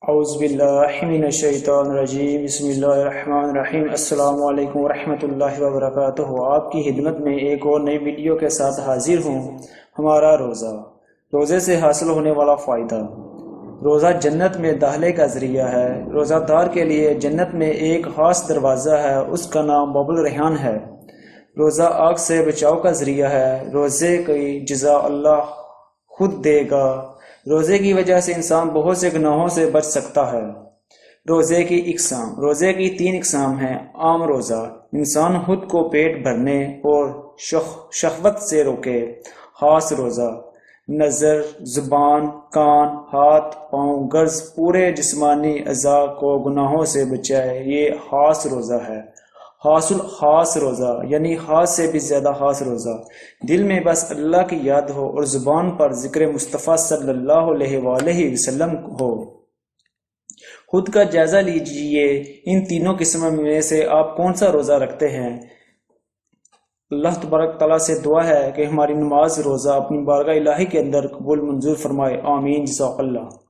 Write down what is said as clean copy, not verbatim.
اعوذ باللہ من الشیطان الرجیم بسم اللہ الرحمن الرحیم السلام علیکم ورحمۃ اللہ وبرکاتہ۔ آپ کی خدمت میں ایک اور نئی ویڈیو کے ساتھ حاضر ہوں۔ ہمارا روزے سے حاصل ہونے والا فائدہ۔ روزہ جنت میں داخلے کا ذریعہ ہے۔ روزہ دار کے لیے جنت میں ایک خاص دروازہ ہے، اس کا نام باب الریحان ہے۔ روزہ آگ سے بچاؤ کا ذریعہ ہے۔ روزے کی جزا اللہ خود دے گا۔ روزے کی وجہ سے انسان بہت سے گناہوں سے بچ سکتا ہے۔ روزے کی اقسام۔ روزے کی 3 اقسام ہیں۔ عام روزہ، انسان خود کو پیٹ بھرنے اور شہوت سے روکے۔ خاص روزہ، نظر، زبان، کان، ہاتھ، پاؤں، غرض پورے جسمانی اعضاء کو گناہوں سے بچائے، یہ خاص روزہ ہے۔ خاص روزہ یعنی خاص سے بھی زیادہ خاص روزہ، دل میں بس اللہ کی یاد ہو اور زبان پر ذکر مصطفیٰ صلی اللہ علیہ وآلہ وسلم ہو۔ خود کا جائزہ لیجئے، ان تینوں قسموں میں سے آپ کون سا روزہ رکھتے ہیں؟ اللہ تبارک تعالیٰ سے دعا ہے کہ ہماری نماز روزہ اپنی بارگاہ الہی کے اندر قبول منظور فرمائے، آمین، جزاک اللہ۔